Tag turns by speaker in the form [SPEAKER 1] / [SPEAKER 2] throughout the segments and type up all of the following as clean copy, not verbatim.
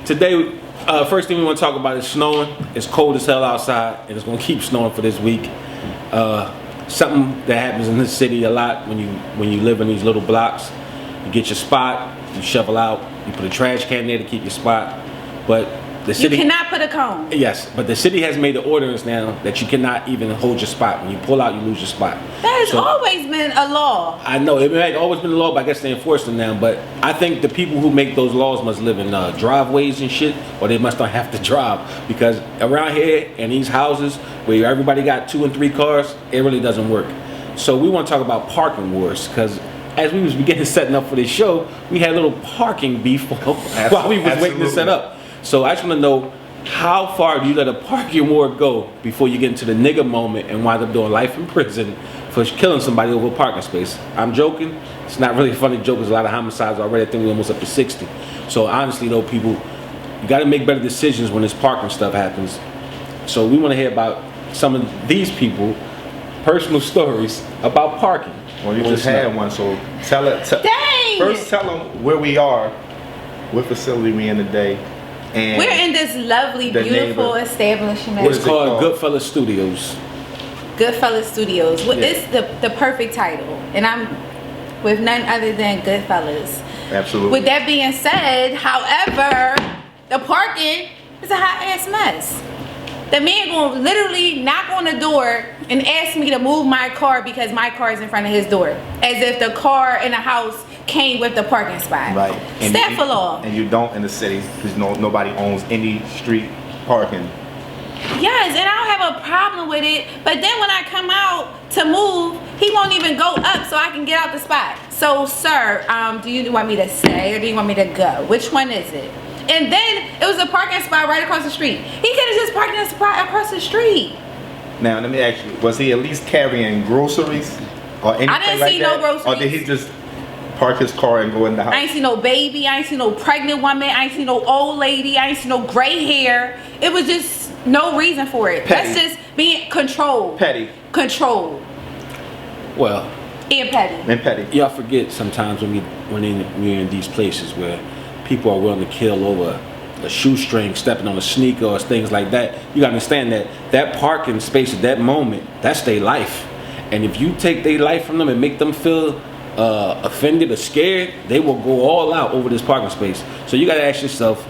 [SPEAKER 1] Today, first thing we want to talk about is snowing. It's cold as hell outside, and it's going to keep snowing for this week. Something that happens in this city a lot when you live in these little blocks. You get your spot, you shovel out, you put a trash can there to keep your spot, but the city...
[SPEAKER 2] You cannot put a cone.
[SPEAKER 1] Yes, but the city has made the ordinance now that you cannot even hold your spot. When you pull out, you lose your spot.
[SPEAKER 2] That has always been a law.
[SPEAKER 1] I know, it has always been a law, but I guess they enforce it now. But I think the people who make those laws must live in driveways and shit, or they must not have to drive. Because around here, in these houses, where everybody got 2 and 3 cars, it really doesn't work. So we want to talk about parking wars, because as we was beginning setting up for this show, we had a little parking beef while we was waiting to set up. So I just want to know, how far do you let a parking war go before you get into the nigga moment and wind up doing life in prison for killing somebody over a parking space? I'm joking. It's not really a funny joke. There's a lot of homicides already. I think we're almost up to 60. So honestly though, people, you got to make better decisions when this parking stuff happens. So we want to hear about some of these people, personal stories about parking.
[SPEAKER 3] Well, you just had one, so tell it.
[SPEAKER 2] Dang!
[SPEAKER 3] First, tell them where we are, what facility we in today. And
[SPEAKER 2] we're in this lovely, beautiful establishment.
[SPEAKER 1] It's called Goodfellas Studios.
[SPEAKER 2] Goodfellas Studios.
[SPEAKER 1] Yeah.
[SPEAKER 2] It's the perfect title, and I'm with none other than Goodfellas.
[SPEAKER 3] Absolutely.
[SPEAKER 2] With that being said, however, the parking is a hot ass mess. The man gonna literally knock on the door and ask me to move my car because my car is in front of his door, as if the car in the house came with the parking spot.
[SPEAKER 3] Right.
[SPEAKER 2] Step for law.
[SPEAKER 3] And you don't in the city because nobody owns any street parking.
[SPEAKER 2] Yes, and I don't have a problem with it. But then when I come out to move, he won't even go up so I can get out the spot. So, sir, do you want me to stay or do you want me to go? Which one is it? And then it was a parking spot right across the street. He could have just parked in a spot across the street.
[SPEAKER 3] Now, let me ask you, was he at least carrying groceries or anything like that?
[SPEAKER 2] I didn't see no groceries.
[SPEAKER 3] Or did he just park his car and go in the house?
[SPEAKER 2] I ain't see no baby. I ain't see no pregnant woman. I ain't see no old lady. I ain't see no gray hair. It was just no reason for it.
[SPEAKER 3] Petty.
[SPEAKER 2] That's just being controlled.
[SPEAKER 3] Petty.
[SPEAKER 1] Well,
[SPEAKER 2] Controlled. And petty.
[SPEAKER 3] And petty.
[SPEAKER 1] y'all forget sometimes when we're in these places where people are willing to kill over a shoestring, stepping on a sneaker or things like that. You gotta understand that parking space at that moment, that's their life. And if you take their life from them and make them feel offended or scared, they will go all out over this parking space. So you gotta ask yourself,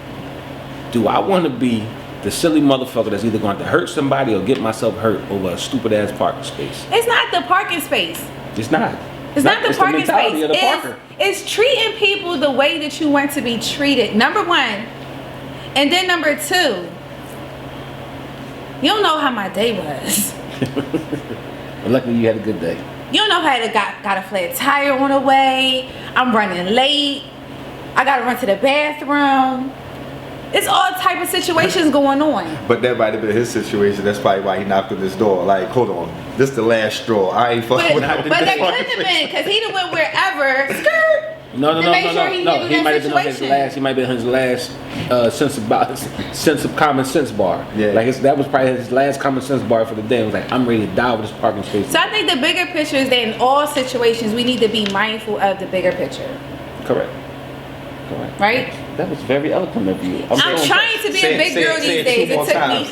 [SPEAKER 1] do I want to be the silly motherfucker that's either going to hurt somebody or get myself hurt over a stupid ass parking space?
[SPEAKER 2] It's not the parking space.
[SPEAKER 1] It's not.
[SPEAKER 2] It's not the parking
[SPEAKER 1] the mentality
[SPEAKER 2] space.
[SPEAKER 1] of the parker.
[SPEAKER 2] It's treating people the way that you want to be treated. Number one. And then number two. You don't know how my day was.
[SPEAKER 1] But luckily you had a good day.
[SPEAKER 2] You don't know if I had got a flat tire on the way. I'm running late. I gotta run to the bathroom. It's all type of situations going on.
[SPEAKER 3] But that might have been his situation. That's probably why he knocked on this door. Like, hold on, this the last straw. I ain't fucking with
[SPEAKER 2] But that couldn't have been, because he done went wherever. Skirt.
[SPEAKER 1] No.
[SPEAKER 2] He
[SPEAKER 1] might have been on his last. He might have been his last sense of common sense bar.
[SPEAKER 3] Yeah.
[SPEAKER 1] Like that was probably his last common sense bar for the day. It was like, I'm ready to die with this parking space.
[SPEAKER 2] So I think the bigger picture is that in all situations we need to be mindful of the bigger picture.
[SPEAKER 1] Correct.
[SPEAKER 2] Right?
[SPEAKER 1] That was very eloquent of you.
[SPEAKER 2] I'm trying to be a big girl these days. It took me.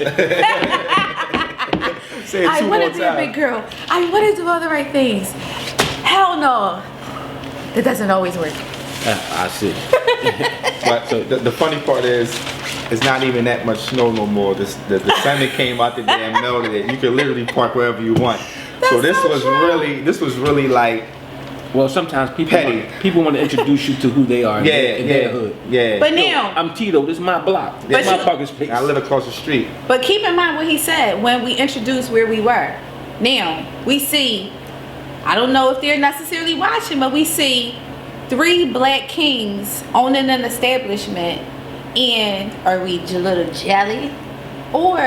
[SPEAKER 3] Say it
[SPEAKER 2] I
[SPEAKER 3] two
[SPEAKER 2] want
[SPEAKER 3] more
[SPEAKER 2] to be a
[SPEAKER 3] times.
[SPEAKER 2] big girl. I want to do all the right things. Hell no. That doesn't always work.
[SPEAKER 1] I see.
[SPEAKER 3] But so the funny part is, it's not even that much snow no more. The sun that came out the damn melted it. You can literally park wherever you want. So this
[SPEAKER 2] so
[SPEAKER 3] was
[SPEAKER 2] true.
[SPEAKER 3] really like
[SPEAKER 1] Well, sometimes
[SPEAKER 3] Petty.
[SPEAKER 1] people want to introduce you to who they are in their hood.
[SPEAKER 3] Yeah.
[SPEAKER 2] But now,
[SPEAKER 1] I'm Tito. This is my block. This is
[SPEAKER 2] But
[SPEAKER 1] my
[SPEAKER 2] you-
[SPEAKER 1] parking space.
[SPEAKER 3] I live across the street.
[SPEAKER 2] but keep in mind what he said when we introduced where we were. Now, we see, I don't know if they're necessarily watching, but we see 3 black kings owning an establishment. And are we a little jelly? Or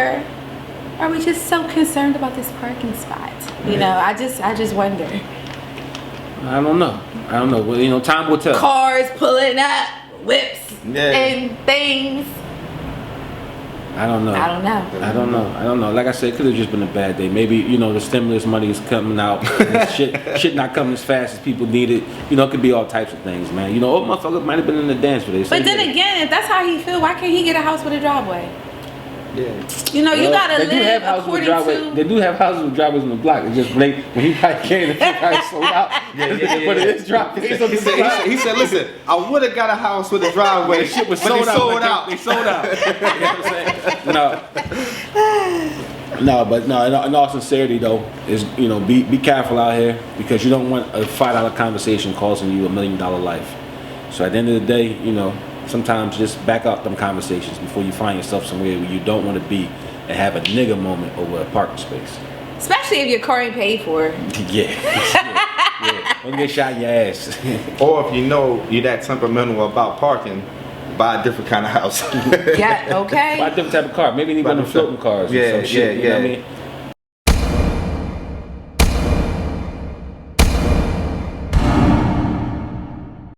[SPEAKER 2] are we just so concerned about this parking spot? You know, I just wonder.
[SPEAKER 1] I don't know. Well, time will tell.
[SPEAKER 2] Cars pulling up, whips
[SPEAKER 3] Yeah.
[SPEAKER 2] and things.
[SPEAKER 1] I don't know.
[SPEAKER 2] I don't know.
[SPEAKER 1] I don't know. Like I said, it could have just been a bad day. Maybe, you know, the stimulus money is coming out. And shit not coming as fast as people need it. You know, it could be all types of things, man. You know, old motherfucker might have been in the dance for this.
[SPEAKER 2] But then again, if that's how he feel, why can't he get a house with a driveway?
[SPEAKER 3] Yeah.
[SPEAKER 2] You know, you gotta live according to.
[SPEAKER 1] They do have houses with driveways on the block. It's just when he probably came, he probably sold out.
[SPEAKER 3] Yeah.
[SPEAKER 1] But it is driveways on the block.
[SPEAKER 3] He said, listen, I would have got a house with a driveway.
[SPEAKER 1] Shit was
[SPEAKER 3] but
[SPEAKER 1] sold
[SPEAKER 3] they
[SPEAKER 1] out.
[SPEAKER 3] sold out.
[SPEAKER 1] They sold out. You know what I'm saying? No, in all sincerity though, is, you know, be careful out here, because you don't want a $5 conversation costing you $1 million life. So at the end of the day, you know, sometimes just back up them conversations before you find yourself somewhere where you don't want to be and have a nigga moment over a parking space.
[SPEAKER 2] Especially if your car ain't paid for.
[SPEAKER 1] Yeah. Don't get shot in your ass.
[SPEAKER 3] Or if you know you're that temperamental about parking, buy a different kind of house.
[SPEAKER 2] Yeah, okay.
[SPEAKER 1] Buy a different type of car. Maybe you need one of them floating cars.
[SPEAKER 3] Yeah,
[SPEAKER 1] or some shit,
[SPEAKER 3] yeah,
[SPEAKER 1] you know what I
[SPEAKER 3] yeah.
[SPEAKER 1] mean?